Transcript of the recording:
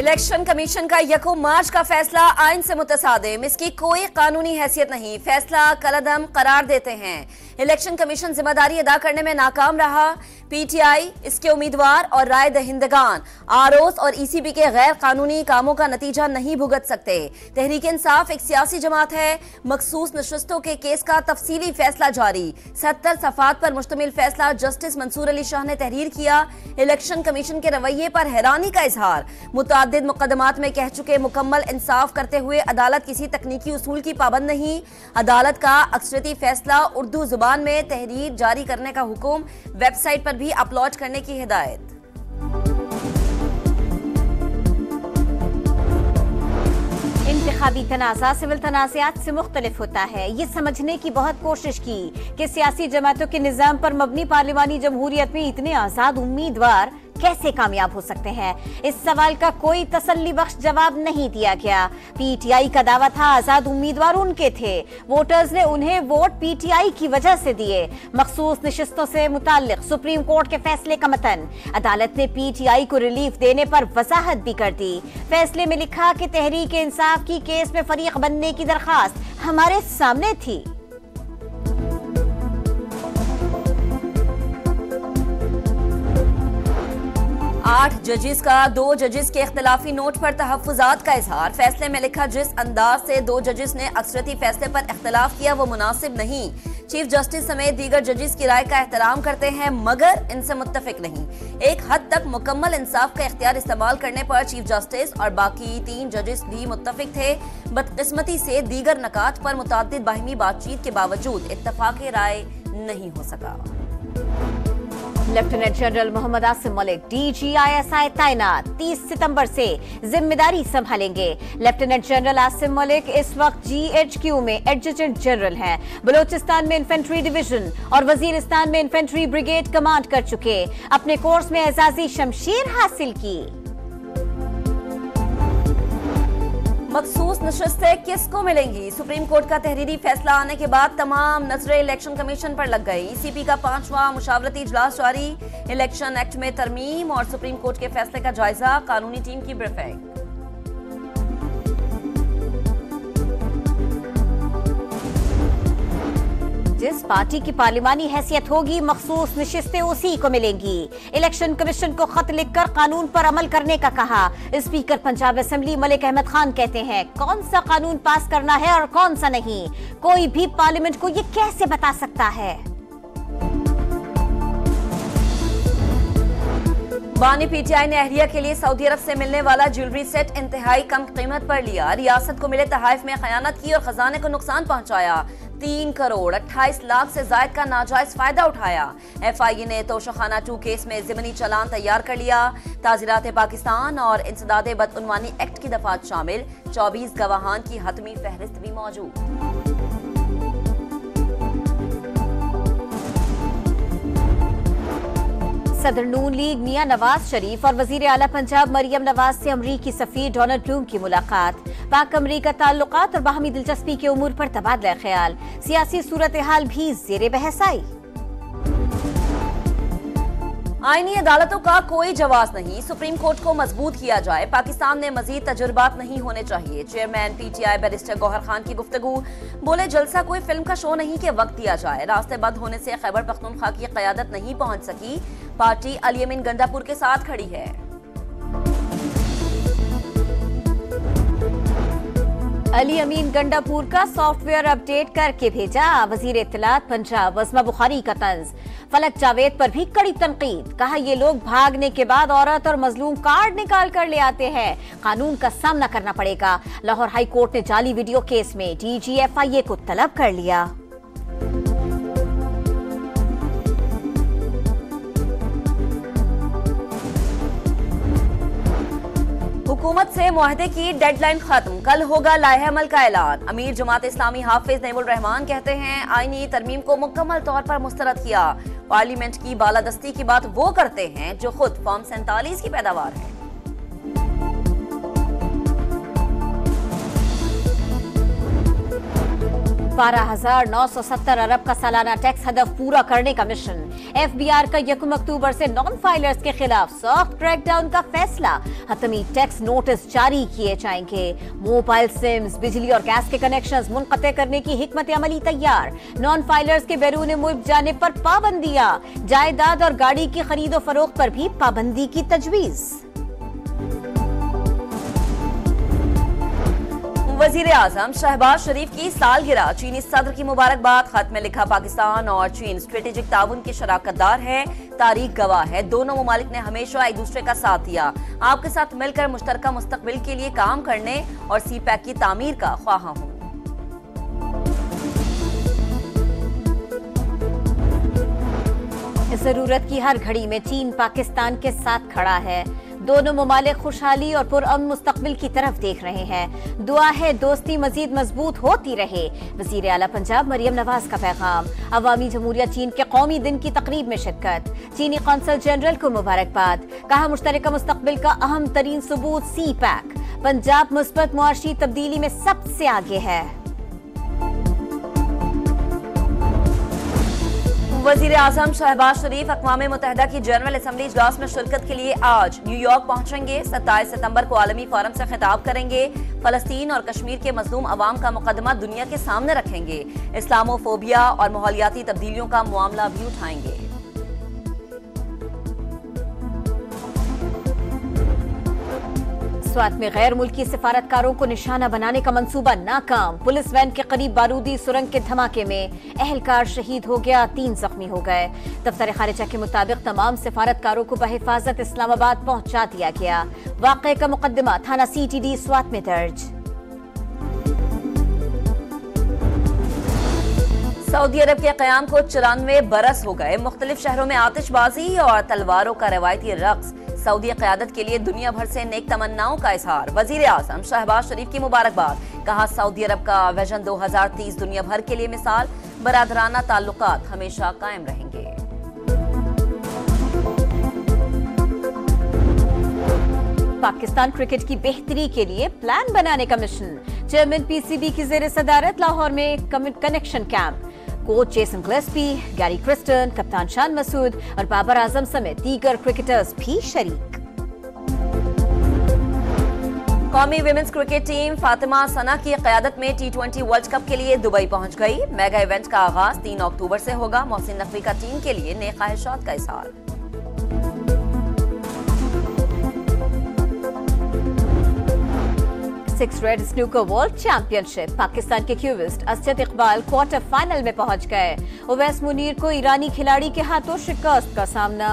Election commission का 1 मार्च का फैसला आइन से मुतसादिम, इसकी कोई कानूनी हैसियत नहीं, फैसला कलअदम करार देते हैं। इलेक्शन कमीशन जिम्मेदारी अदा करने में नाकाम रहा। पीटीआई, इसके उम्मीदवार और राय दहिंदगान आरओस और ईसीबी के गैर कानूनी कामों का नतीजा नहीं भुगत सकते। तहरीक इंसाफ एक सियासी जमात है। मखसूस नशस्तों के केस का तफसीली फैसला जारी। 70 सफात पर मुश्तमिल फैसला जस्टिस मंसूर अली शाह ने तहरीर किया। इलेक्शन कमीशन के रवैये पर हैरानी का इजहार। मुतअद्दिद मुकदमात में कह चुके मुकम्मल इंसाफ करते हुए अदालत किसी तकनीकी उसूल की पाबंद नहीं। अदालत का अक्सरती फैसला उर्दू जुबान में तहरीर जारी करने का हुक्म, वेबसाइट पर भी अपलोड करने की हिदायत। इंतखाबी तनाज़ा सिविल तनाज़ात से मुख्तलिफ होता है। ये समझने की बहुत कोशिश की कि सियासी जमातों के निज़ाम पर मबनी पार्लिमानी जमहूरियत में इतने आज़ाद उम्मीदवार कैसे कामयाब हो सकते हैं। इस सवाल का कोई तसल्ली बख्श जवाब नहीं दिया गया। पीटीआई का दावा था आजाद उम्मीदवार उनके थे, वोटर्स ने उन्हें वोट पीटीआई की वजह से दिए। मखसूस नशिस्तों से मुताल्लिक सुप्रीम कोर्ट के फैसले का मतन अदालत ने पीटीआई को रिलीफ देने पर वजाहत भी कर दी। फैसले में लिखा कि तहरीक इंसाफ की केस में फरीक बनने की दरखास्त हमारे सामने थी। 8 जजेस का 2 जजेस के इख्तिलाफी नोट पर तहफ्फुजात का इजहार। फैसले में लिखा, जिस अंदाज से 2 जजेस ने अक्सरती फैसले पर इख्तिलाफ किया वो मुनासिब नहीं। चीफ जस्टिस समेत दीगर जजेस की राय का एहतराम करते हैं मगर इनसे मुत्तफिक नहीं। एक हद तक मुकम्मल इंसाफ का इख्तियार इस्तेमाल करने पर चीफ जस्टिस और बाकी 3 जजेस भी मुत्तफिक थे। बदकिस्मती से दीगर नकात पर मुतअद्दिद बाहिमी बातचीत के बावजूद इत्तफाक़ राय नहीं हो सका। Lieutenant general Mohammad Asim Malik DGISI तैनात 30 सितंबर से जिम्मेदारी संभालेंगे। लेफ्टिनेंट जनरल आसिम मलिक इस वक्त GHQ में एडजुटेंट जनरल हैं। बलोचिस्तान में इन्फेंट्री डिवीजन और वजीरिस्तान में इन्फेंट्री ब्रिगेड कमांड कर चुके। अपने कोर्स में एजाजी शमशीर हासिल की। मखसूस नशस्तें किसको मिलेंगी? सुप्रीम कोर्ट का तहरीरी फैसला आने के बाद तमाम नजरें इलेक्शन कमीशन पर लग गई। ईसीपी का 5वां मुशावरती इजलास जारी। इलेक्शन एक्ट में तरमीम और सुप्रीम कोर्ट के फैसले का जायजा, कानूनी टीम की ब्रीफिंग। जिस पार्टी की पार्लिमानी हैसियत होगी मखसूस नशिस्तें उसी को मिलेंगी। इलेक्शन कमीशन को खत लिखकर कानून पर अमल करने का कहा। स्पीकर पंजाब असेंबली मलिक अहमद खान कहते हैं कौन सा कानून पास करना है और कौन सा नहीं, कोई भी पार्लियामेंट को ये कैसे बता सकता है। बानी पीटीआई ने अहलिया के लिए सऊदी अरब से मिलने वाला ज्वेलरी सेट इंतहाई कम कीमत पर लिया। रियासत को मिले तहाइफ में खयानत की और खजाने को नुकसान पहुंचाया। 3 करोड़ 28 लाख से जायद का नाजायज फायदा उठाया। FIA ने तोशाखाना 2 केस में ज़िमनी चालान तैयार कर लिया। ताज़ीरात पाकिस्तान और इंसदादे बदउनवानी एक्ट की दफात शामिल 24 गवाहान की हतमी फहरिस्त भी मौजूद। सदर नून लीग मियां नवाज शरीफ और वजीर आला पंजाब मरियम नवाज से अमरीकी सफीर डोनाल्ड ट्रंप की मुलाकात। पाक अमरीका ताल्लुकात और बाहमी दिलचस्पी के उमूर पर तबादला ख्याल। सियासी सूरत हाल भी ज़ेरे बहस आई। आईनी अदालतों का कोई जवाब नहीं, सुप्रीम कोर्ट को मजबूत किया जाए। पाकिस्तान में मजीद तजुर्बात नहीं होने चाहिए। Chairman PTI barrister Gohar Khan की गुफ्तगू। बोले जलसा कोई फिल्म का शो नहीं कि वक्त दिया जाए। रास्ते बंद होने से खैबर पख्तूनख्वा की क़यादत नहीं पहुंच सकी। पार्टी अली अमीन गंडापुर के साथ खड़ी है। अली अमीन गंडापुर का सॉफ्टवेयर अपडेट करके भेजा। वजीर इत्तलात पंजाब वस्मा बुखारी का तंज। फलक जावेद पर भी कड़ी तनकीद। कहा ये लोग भागने के बाद औरत और मजलूम कार्ड निकाल कर ले आते हैं, कानून का सामना करना पड़ेगा। लाहौर हाई कोर्ट ने जाली वीडियो केस में DG FIA को तलब कर लिया। हुकूमत से मुआहदे की डेडलाइन खत्म, कल होगा लाहे अमल का ऐलान। अमीर जमात इस्लामी हाफिज नईमुल रहमान कहते हैं आईनी तरमीम को मुकम्मल तौर पर मुस्तरद किया। पार्लियामेंट की बालादस्ती की बात वो करते हैं जो खुद फॉर्म 47 की पैदावार है। 12,970 अरब का सालाना टैक्स हदफ पूरा करने का मिशन। FBR का 1 अक्टूबर से नॉन फाइलर्स के खिलाफ सख्त क्रैकडाउन का फैसला। हतमी टैक्स नोटिस जारी किए जाएंगे। मोबाइल सिम्स, बिजली और गैस के कनेक्शंस मुनक़ते करने की हिकमत अमली तैयार। नॉन फाइलर्स के बैरून मुल्क जाने पर पाबंदियां। जायदाद और गाड़ी की खरीदो फरोख्त पर भी पाबंदी की तजवीज। वजीर आजम शहबाज शरीफ की सालगिरह। चीनी सदर की मुबारकबाद। खत में लिखा, पाकिस्तान और चीन स्ट्रेटेजिक ताउन के शराकतदार है। तारीख गवाह है, दोनों ममालिक ने हमेशा एक दूसरे का साथ दिया। आपके साथ मिलकर मुश्तरका मुस्तकबिल के लिए काम करने और CPEC की तामीर का ख्वाहा हूँ। जरूरत की हर घड़ी में चीन पाकिस्तान के साथ खड़ा है। दोनों ममालिक खुशहाली और पुरअमन मुस्तकबिल की तरफ देख रहे हैं। दुआ है दोस्ती मजीद मजबूत होती रहे। वजीर आला पंजाब मरियम नवाज का पैगाम। अवामी जमहूरिया चीन के कौमी दिन की तकरीब में शिरकत। चीनी कौंसल जनरल को मुबारकबाद। कहा, मुश्तरका मुस्तकबिल का अहम तरीन सबूत CPEC। पंजाब मुस्बत मुआशी तब्दीली में सबसे आगे है। वजीर आजम शहबाज शरीफ अक़वाम मुत्तहिदा की जनरल असम्बली इजलास में शिरकत के लिए आज न्यूयॉर्क पहुंचेंगे। 27 सितंबर को आलमी फोरम से खिताब करेंगे। फलस्तीन और कश्मीर के मजलूम अवाम का मुकदमा दुनिया के सामने रखेंगे। इस्लामोफोबिया और माहौलियाती तब्दीलियों का मामला भी उठाएंगे। स्वात में गैर मुल्की सिफारतकारों को निशाना बनाने का मंसूबा नाकाम। पुलिस वैन के करीब बारूदी सुरंग के धमाके में अहलकार शहीद हो गया, 3 जख्मी हो गए। दफ्तर खारिजा के मुताबिक तमाम सिफारतकारों को बहिफाजत इस्लामाबाद पहुंचा दिया गया। वाक़े का मुकदमा थाना CTD स्वात में दर्ज। सऊदी अरब के क़याम को 94 बरस हो गए। मुख्तलिफ शहरों में आतिशबाजी और तलवारों का रवायती रक्स। सऊदी क़यादत के लिए दुनिया भर से नेक तमन्नाओं का इजहार। वजीर आज़म शहबाज शरीफ की मुबारकबाद। कहा, सऊदी अरब का विजन 2030 दुनिया भर के लिए मिसाल। बरादराना ताल्लुकात हमेशा कायम रहेंगे। पाकिस्तान क्रिकेट की बेहतरी के लिए प्लान बनाने का मिशन। चेयरमैन PCB की ज़ेर सदारत लाहौर में connection camp. Coach Jason Gillespie, Gary Kristen, कप्तान शान मसूद और बाबर आजम समेत दीगर क्रिकेटर्स भी शरीक। कौमी विमेंस क्रिकेट टीम फातिमा सना की क़यादत में T20 वर्ल्ड कप के लिए दुबई पहुंच गई। मेगा इवेंट का आगाज 3 अक्टूबर से होगा। मोहसिन नकवी का टीम के लिए नेक ख्वाहिशात का इजहार। Six red snooker world championship. Pakistan के क्यूविस्ट असद इकबाल क्वार्टर फाइनल में पहुंच गए। उवैस मुनीर को ईरानी खिलाड़ी के हाथों शिकस्त का सामना।